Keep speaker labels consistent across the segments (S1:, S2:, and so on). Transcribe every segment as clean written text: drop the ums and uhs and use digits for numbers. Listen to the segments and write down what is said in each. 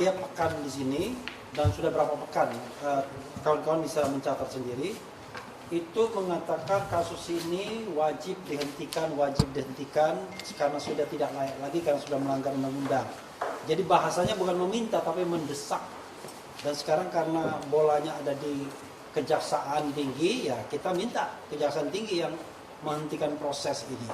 S1: Tiap pekan di sini dan sudah berapa pekan kawan-kawan bisa mencatat sendiri itu mengatakan kasus ini wajib dihentikan karena sudah tidak layak lagi karena sudah melanggar undang-undang. Jadi bahasanya bukan meminta tapi mendesak. Dan sekarang karena bolanya ada di Kejaksaan Tinggi, ya kita minta Kejaksaan Tinggi yang menghentikan proses ini.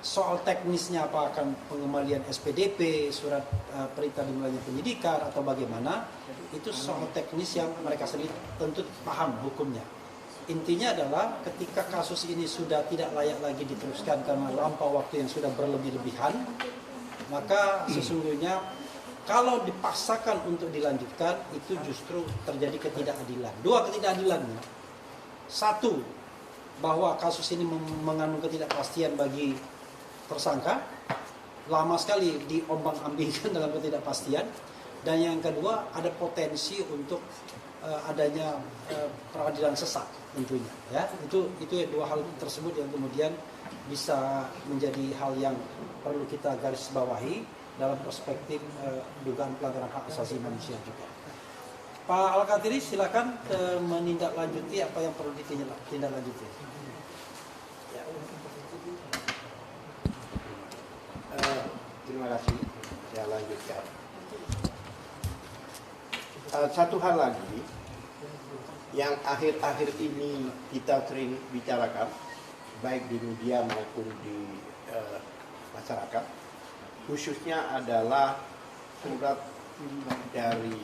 S1: Soal teknisnya apakah pengembalian SPDP, surat perintah dimulainya penyidikan atau bagaimana, itu soal teknis yang mereka sendiri tentu paham hukumnya. Intinya adalah ketika kasus ini sudah tidak layak lagi diteruskan karena lampau waktu yang sudah berlebih-lebihan, maka sesungguhnya kalau dipaksakan untuk dilanjutkan itu justru terjadi ketidakadilan. Dua ketidakadilannya. Satu, bahwa kasus ini mengandung ketidakpastian bagi tersangka, lama sekali diombang-ambingkan dalam ketidakpastian, dan yang kedua ada potensi untuk adanya peradilan sesat tentunya, ya. Itu dua hal tersebut yang kemudian bisa menjadi hal yang perlu kita garis bawahi dalam perspektif dugaan pelanggaran hak asasi manusia juga. Pak Al-Katiri, silakan menindaklanjuti apa yang perlu ditindaklanjuti. Ya.
S2: Terima kasih, saya lanjutkan. Satu hal lagi yang akhir-akhir ini kita sering bicarakan, baik di media maupun di masyarakat, khususnya adalah surat dari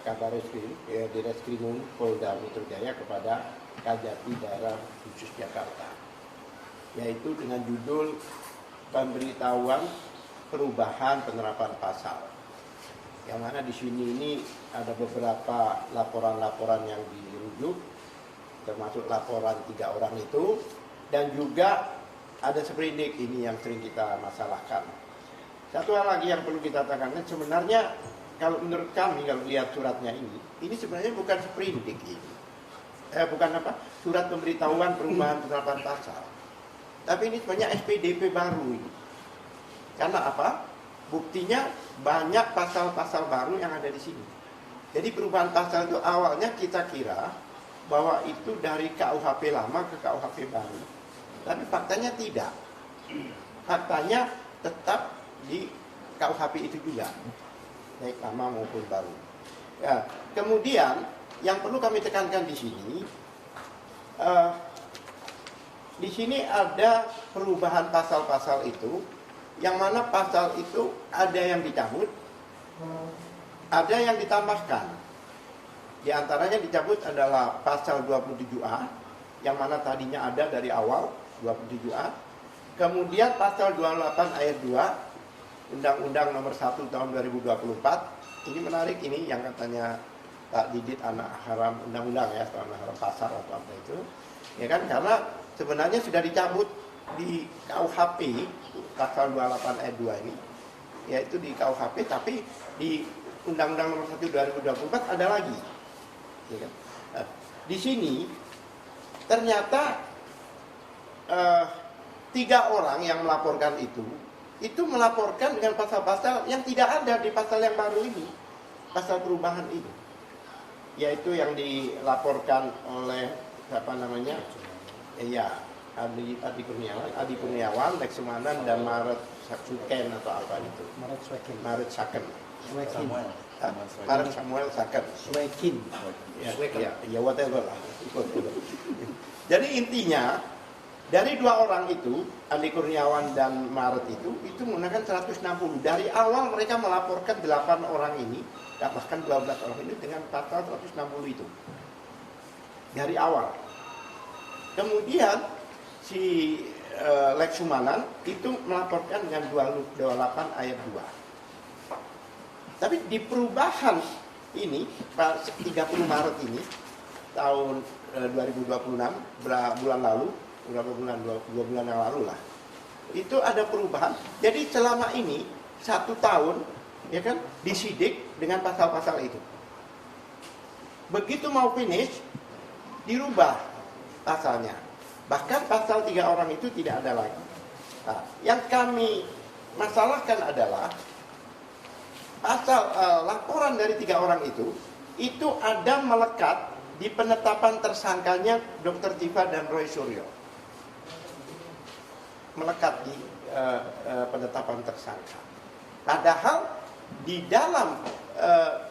S2: Kabar Reskrim, di Reskrimum Polda Metro Jaya kepada Kajati Daerah Khusus Jakarta, yaitu dengan judul pemberitahuan perubahan penerapan pasal. Yang mana di sini ini ada beberapa laporan-laporan yang dirujuk, termasuk laporan 3 orang itu, dan juga ada seprindik ini yang sering kita masalahkan. Satu hal lagi yang perlu kita tekankan, sebenarnya kalau menurut kami, kalau lihat suratnya ini sebenarnya bukan seprindik ini. Surat pemberitahuan perubahan penerapan pasal. Tapi ini sebenarnya SPDP baru ini. Karena apa? Buktinya banyak pasal-pasal baru yang ada di sini. Jadi perubahan pasal itu awalnya kita kira bahwa itu dari KUHP lama ke KUHP baru. Tapi faktanya tidak. Faktanya tetap di KUHP itu juga, baik lama maupun baru. Ya, kemudian yang perlu kami tekankan di sini ada perubahan pasal-pasal itu, yang mana pasal itu ada yang dicabut, ada yang ditambahkan. Di antaranya dicabut adalah pasal 27A, yang mana tadinya ada dari awal 27A. Kemudian pasal 28 ayat 2 Undang-Undang nomor 1 tahun 2024. Ini menarik, ini yang katanya Pak Didit anak haram undang-undang, ya, anak haram pasar atau apa itu. Ya kan, karena sebenarnya sudah dicabut di KUHP pasal 28 ayat 2 ini, yaitu di KUHP, tapi di Undang-Undang nomor 1 2024 ada lagi. Ya kan? Nah, di sini ternyata 3 orang yang melaporkan itu melaporkan dengan pasal-pasal yang tidak ada di pasal yang baru ini, pasal perubahan ini, yaitu yang dilaporkan oleh siapa namanya? Ya, Adi Kurniawan, Lex Sumanan, dan Maret Suken atau apa itu? Maret Saken. Maret Samuel Saken.
S1: Swekin.
S2: Ya whatever lah. Jadi intinya dari 2 orang itu, Adi Kurniawan dan Maret itu menggunakan 160. Dari awal mereka melaporkan 8 orang ini, bahkan 12 orang ini dengan pasal 160 itu. Dari awal. Kemudian si Lex Sumanan itu melaporkan dengan 28 ayat 2. Tapi di perubahan ini, 30 Maret ini, tahun 2026, bulan lalu, berapa bulan, 2 bulan yang lalu lah, itu ada perubahan. Jadi selama ini 1 tahun, ya kan, disidik dengan pasal-pasal itu. Begitu mau finish, dirubah pasalnya. Bahkan pasal 3 orang itu tidak ada lagi. Nah, yang kami masalahkan adalah pasal laporan dari 3 orang itu ada melekat di penetapan tersangkanya Dr. Tifa dan Roy Suryo. Melekat di penetapan tersangka. Padahal di dalam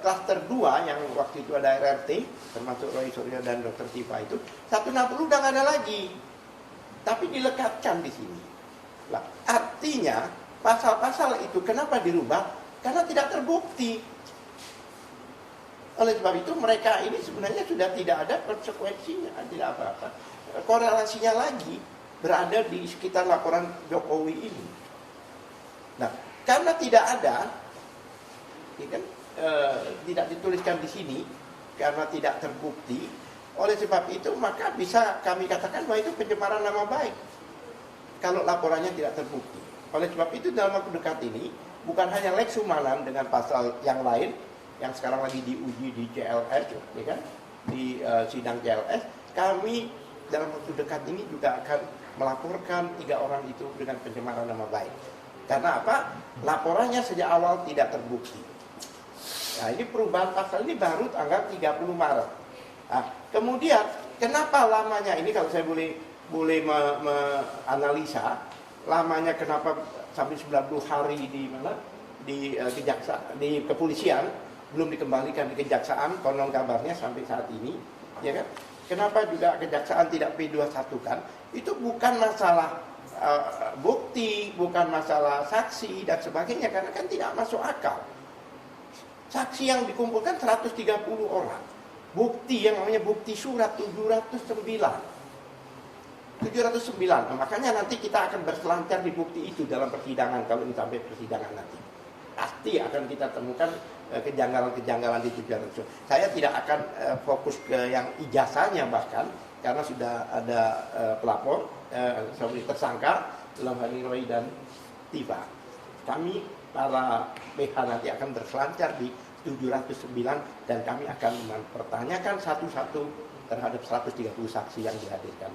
S2: klaster 2 yang waktu itu ada RRT, termasuk Roy Suryo dan Dr. Tifa itu, 160 udah nggak ada lagi. Tapi dilekatkan di sini. Nah, artinya pasal-pasal itu kenapa dirubah? Karena tidak terbukti. Oleh sebab itu mereka ini sebenarnya sudah tidak ada konsekuensinya, tidak apa-apa. Korelasinya lagi berada di sekitar laporan Jokowi ini. Nah, karena tidak ada, ya kan, tidak dituliskan di sini, karena tidak terbukti, oleh sebab itu maka bisa kami katakan bahwa itu pencemaran nama baik. Kalau laporannya tidak terbukti. Oleh sebab itu dalam waktu dekat ini, bukan hanya Lex Sumanan dengan pasal yang lain, yang sekarang lagi diuji di CLS, ya kan, di sidang CLS, kami dalam waktu dekat ini juga akan melaporkan 3 orang itu dengan pencemaran nama baik. Karena apa? Laporannya sejak awal tidak terbukti. Nah, ini perubahan pasal ini baru tanggal 30 Maret. Nah, kemudian kenapa lamanya ini, kalau saya boleh menganalisa lamanya kenapa sampai 90 hari di mana, di kepolisian, belum dikembalikan di kejaksaan, konon kabarnya sampai saat ini, ya kan? Kenapa juga kejaksaan tidak P21 kan? Itu bukan masalah bukti, bukan masalah saksi dan sebagainya, karena kan tidak masuk akal. Saksi yang dikumpulkan 130 orang, bukti yang namanya bukti surat 709. Nah, makanya nanti kita akan berselancar di bukti itu dalam persidangan, kalau ini sampai persidangan nanti. Pasti akan kita temukan kejanggalan-kejanggalan di 700. Saya tidak akan fokus ke yang ijazahnya bahkan, karena sudah ada pelapor, sebagai tersangka dalam hal ini Roy dan Tifa. Kami para PH nanti akan berselancar di 709 dan kami akan mempertanyakan satu-satu terhadap 130 saksi yang dihadirkan.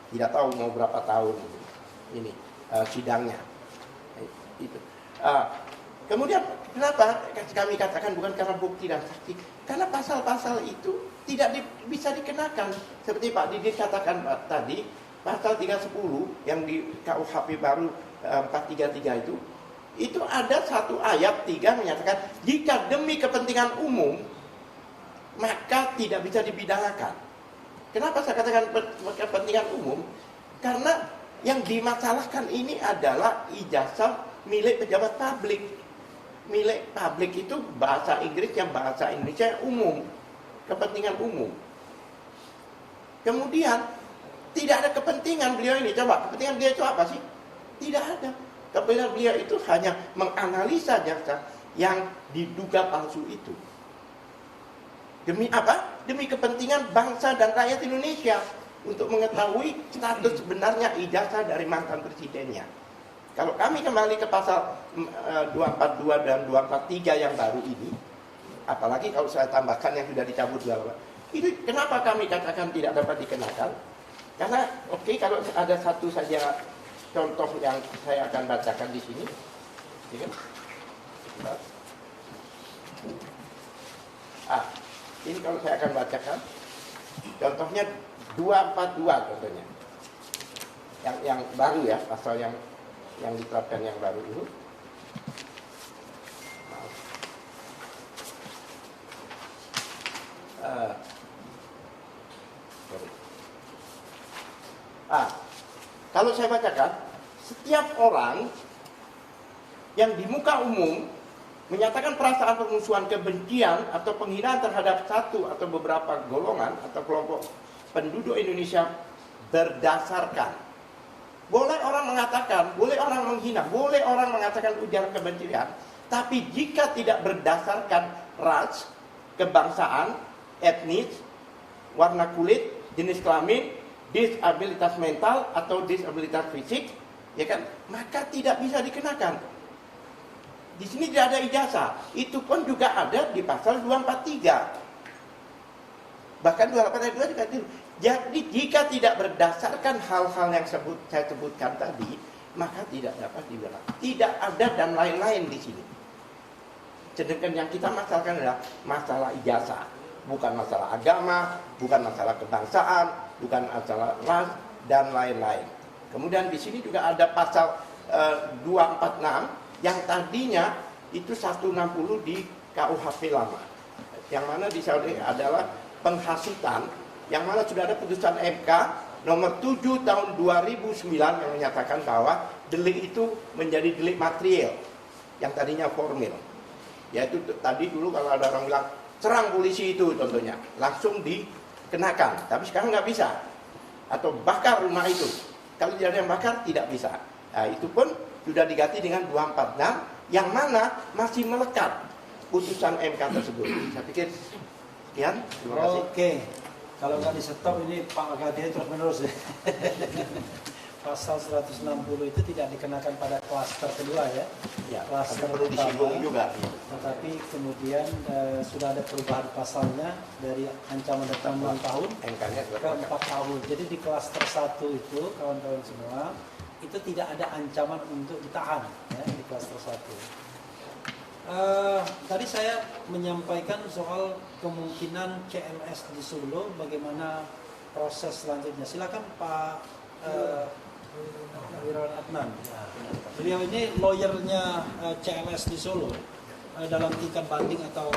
S2: Tidak tahu mau berapa tahun ini sidangnya. Itu. Kemudian kenapa kami katakan bukan karena bukti dan saksi? Karena pasal-pasal itu tidak bisa dikenakan. Seperti Pak Didit katakan tadi, pasal 310 yang di KUHP baru 433 itu ada satu ayat 3 menyatakan jika demi kepentingan umum maka tidak bisa dipidanakan. Kenapa saya katakan kepentingan umum? Karena yang dimasalahkan ini adalah ijazah milik pejabat publik. Milik publik itu bahasa Inggris yang bahasa Indonesia yang umum, kepentingan umum. Kemudian tidak ada kepentingan beliau ini. Coba, kepentingan beliau itu apa sih? Tidak ada. Kepentingan beliau itu hanya menganalisa jasa yang diduga palsu itu. Demi apa? Demi kepentingan bangsa dan rakyat Indonesia untuk mengetahui status sebenarnya ijazah dari mantan presidennya. Kalau kami kembali ke pasal 242 dan 243 yang baru ini, apalagi kalau saya tambahkan yang sudah dicabut itu kenapa kami katakan tidak dapat dikenakan? Karena kalau ada satu saja contoh yang saya akan bacakan di sini, ya kan? Ini kalau saya akan bacakan, contohnya 242 contohnya, yang baru ya, pasal yang diterapkan yang baru ini. Kalau saya bacakan, setiap orang yang di muka umum menyatakan perasaan permusuhan, kebencian atau penghinaan terhadap satu atau beberapa golongan atau kelompok penduduk Indonesia berdasarkan, boleh orang mengatakan, boleh orang menghina, boleh orang mengatakan ujaran kebencian, tapi jika tidak berdasarkan ras, kebangsaan, etnis, warna kulit, jenis kelamin, disabilitas mental atau disabilitas fisik, ya kan, maka tidak bisa dikenakan. Di sini tidak ada ijazah. Itu pun juga ada di pasal 243. Bahkan 282 juga itu. Jadi jika tidak berdasarkan hal-hal yang saya sebutkan tadi, maka tidak dapat dibilang. Tidak ada dan lain-lain di sini. Sedangkan yang kita masalahkan adalah masalah ijazah, bukan masalah agama, bukan masalah kebangsaan, bukan masalah ras dan lain-lain. Kemudian di sini juga ada pasal 246 yang tadinya itu 160 di KUHP lama, yang mana di Saudi adalah penghasutan, yang mana sudah ada putusan MK nomor 7 tahun 2009 yang menyatakan bahwa delik itu menjadi delik material yang tadinya formil. Yaitu tadi dulu kalau ada orang bilang serang polisi itu contohnya langsung dikenakan, tapi sekarang nggak bisa. Atau bakar rumah itu, kalau tidak ada yang bakar tidak bisa. Nah, itu pun sudah diganti dengan 246 yang mana masih melekat putusan MK tersebut. Saya pikir sekian, terima kasih.
S1: Oke, kalau nggak di stop ini Pak Gadia terus menerus ya. Pasal 160 itu tidak dikenakan pada klaster kedua ya,
S2: Ya,
S1: klaster
S2: perlu disinggung
S1: pertama,
S2: juga.
S1: tetapi kemudian sudah ada perubahan pasalnya dari ancaman datang 6 tahun
S2: MK-nya
S1: ke 4 tahun. Jadi di klaster 1 itu kawan-kawan semua itu tidak ada ancaman untuk ditahan ya, di klaster 1. Tadi saya menyampaikan soal kemungkinan CLS di Solo, bagaimana proses selanjutnya. Silakan Pak Wirawan Adnan. Beliau ini lawyernya CLS di Solo dalam tingkat banding atau